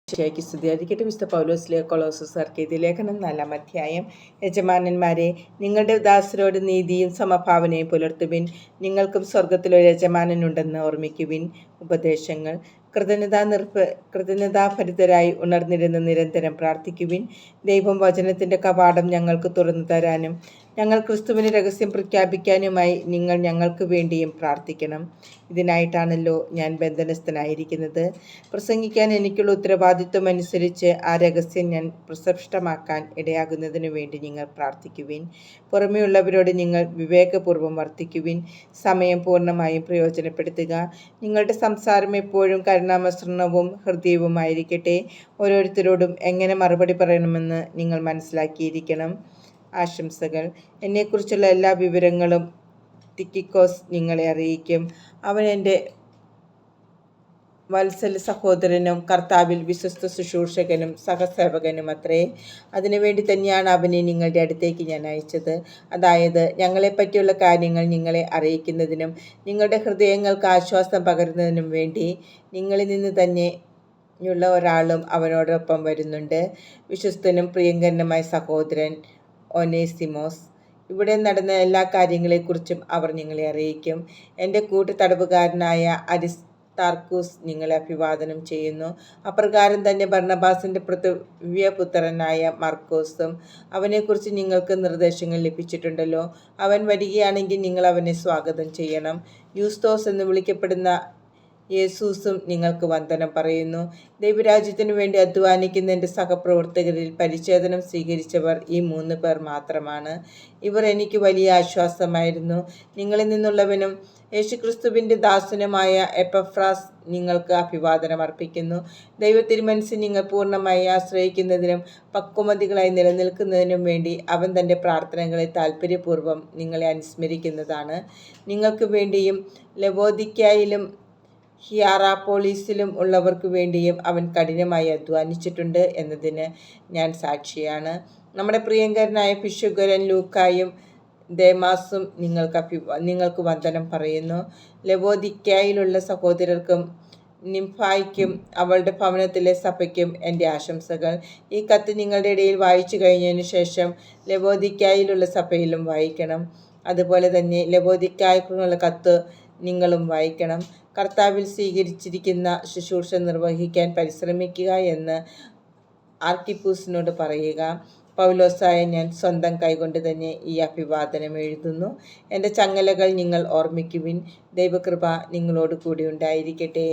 ശിക്ഷയ്ക്ക് സ്തുതിയായിരിക്കട്ടെ. വിശുദ്ധ പൗലോസിലെ കൊളോസർക്ക് എഴുതിയ ലേഖനം 4-ാം അധ്യായം. യജമാനന്മാരെ, നിങ്ങളുടെ ദാസരോട് നീതിയും സമഭാവനയും പുലർത്തുവിൻ. നിങ്ങൾക്കും സ്വർഗത്തിലൊരു യജമാനനുണ്ടെന്ന് ഓർമ്മിക്കുവിൻ. ഉപദേശങ്ങൾ. കൃതജ്ഞതാഭരിതരായി ഉണർന്നിരുന്ന് നിരന്തരം പ്രാർത്ഥിക്കുവിൻ. ദൈവം വചനത്തിൻ്റെ കവാടം ഞങ്ങൾക്ക് തുറന്നു തരാനും ഞങ്ങൾ ക്രിസ്തുവിന് രഹസ്യം പ്രഖ്യാപിക്കാനുമായി നിങ്ങൾ ഞങ്ങൾക്ക് വേണ്ടിയും പ്രാർത്ഥിക്കണം. ഇതിനായിട്ടാണല്ലോ ഞാൻ ബന്ധനസ്ഥനായിരിക്കുന്നത്. പ്രസംഗിക്കാൻ എനിക്കുള്ള ഉത്തരവാദിത്വം അനുസരിച്ച് ആ രഹസ്യം ഞാൻ പ്രസ്പഷ്ടമാക്കാൻ ഇടയാകുന്നതിനു വേണ്ടി നിങ്ങൾ പ്രാർത്ഥിക്കുവിൻ. പുറമെയുള്ളവരോട് നിങ്ങൾ വിവേകപൂർവ്വം വർത്തിക്കുവിൻ. സമയം പൂർണ്ണമായും പ്രയോജനപ്പെടുത്തുക. നിങ്ങളുടെ സംസാരം എപ്പോഴും കരുണാമസൃണവും ഹൃദ്യവുമായിരിക്കട്ടെ. ഓരോരുത്തരോടും എങ്ങനെ മറുപടി പറയണമെന്ന് നിങ്ങൾ മനസ്സിലാക്കിയിരിക്കണം. ആശംസകൾ. എന്നെക്കുറിച്ചുള്ള എല്ലാ വിവരങ്ങളും തിക്കിക്കോസ് നിങ്ങളെ അറിയിക്കും. അവൻ എൻ്റെ വത്സല സഹോദരനും കർത്താവിൽ വിശ്വസ്ത ശുശ്രൂഷകനും സഹസേവകനും അത്രേ. അതിനുവേണ്ടി തന്നെയാണ് അവനെ നിങ്ങളുടെ അടുത്തേക്ക് ഞാൻ അയച്ചത്. അതായത്, ഞങ്ങളെപ്പറ്റിയുള്ള കാര്യങ്ങൾ നിങ്ങളെ അറിയിക്കുന്നതിനും നിങ്ങളുടെ ഹൃദയങ്ങൾക്ക് ആശ്വാസം പകരുന്നതിനും വേണ്ടി. നിങ്ങളിൽ നിന്ന് തന്നെയുള്ള ഒരാളും അവനോടൊപ്പം വരുന്നുണ്ട്, വിശ്വസ്തനും പ്രിയങ്കരനുമായ സഹോദരൻ ഒനേസിമോസ്. ഇവിടെ നടന്ന എല്ലാ കാര്യങ്ങളെക്കുറിച്ചും അവർ നിങ്ങളെ അറിയിക്കും. എൻ്റെ കൂട്ടുതടവുകാരനായ അരിസ്താർക്കൂസ് നിങ്ങളെ അഭിവാദനം ചെയ്യുന്നു. അപ്രകാരം തന്നെ ബർണ്ണബാസിൻ്റെ പ്രിയപുത്രനായ മർക്കോസും. അവനെക്കുറിച്ച് നിങ്ങൾക്ക് നിർദ്ദേശങ്ങൾ ലഭിച്ചിട്ടുണ്ടല്ലോ. അവൻ വരികയാണെങ്കിൽ നിങ്ങൾ അവനെ സ്വാഗതം ചെയ്യണം. യൂസ്തോസ് എന്ന് വിളിക്കപ്പെടുന്ന യേസൂസും നിങ്ങൾക്ക് വന്ദനം പറയുന്നു. ദൈവരാജ്യത്തിനു വേണ്ടി അധ്വാനിക്കുന്ന എൻ്റെ സഹപ്രവർത്തകരിൽ പരിച്ഛേദനം സ്വീകരിച്ചവർ ഈ 3 പേർ മാത്രമാണ്. ഇവർ എനിക്ക് വലിയ ആശ്വാസമായിരുന്നു. നിങ്ങളിൽ നിന്നുള്ളവനും യേശുക്രിസ്തുവിൻ്റെ ദാസനുമായ എപ്പഫ്രാസ് നിങ്ങൾക്ക് അഭിവാദനം അർപ്പിക്കുന്നു. ദൈവത്തിരുമനസ്സിൽ നിങ്ങൾ പൂർണ്ണമായി ആശ്രയിക്കുന്നതിനും പക്വമതികളായി നിലനിൽക്കുന്നതിനും വേണ്ടി അവൻ തൻ്റെ പ്രാർത്ഥനകളെ താൽപ്പര്യപൂർവ്വം നിങ്ങളെ അനുസ്മരിക്കുന്നതാണ്. നിങ്ങൾക്ക് വേണ്ടിയും ലവോദിക്യായിലും ഹിയറാപോളിസിലും ഉള്ളവർക്ക് വേണ്ടിയും അവൻ കഠിനമായി അധ്വാനിച്ചിട്ടുണ്ട് എന്നതിന് ഞാൻ സാക്ഷിയാണ്. നമ്മുടെ പ്രിയങ്കരനായ ഭിഷഗ്വരൻ ലൂക്കായും ദേമാസും നിങ്ങൾക്ക് വന്ദനം പറയുന്നു. ലവോദിക്യായിലുള്ള സഹോദരർക്കും നിംഫായ്ക്കും അവളുടെ ഭവനത്തിലെ സഭയ്ക്കും എൻ്റെ ആശംസകൾ. ഈ കത്ത് നിങ്ങളുടെ ഇടയിൽ വായിച്ചു കഴിഞ്ഞതിന് ശേഷം ലവോദിക്യായിലുള്ള സഭയിലും വായിക്കണം. അതുപോലെ തന്നെ ലവോദിക്യായ്ക്കുള്ള കത്ത് നിങ്ങളും വായിക്കണം. കർത്താവിൽ സ്വീകരിച്ചിരിക്കുന്ന ശുശ്രൂഷ നിർവഹിക്കാൻ പരിശ്രമിക്കുക എന്ന് ആർക്കിപ്പൂസിനോട് പറയുക. പൗലോസായ ഞാൻ സ്വന്തം കൈകൊണ്ട് തന്നെ ഈ അഭിവാദനം എഴുതുന്നു. എൻ്റെ ചങ്ങലകൾ നിങ്ങൾ ഓർമ്മിക്കുവിൻ. ദൈവകൃപ നിങ്ങളോട് കൂടി ഉണ്ടായിരിക്കട്ടെ.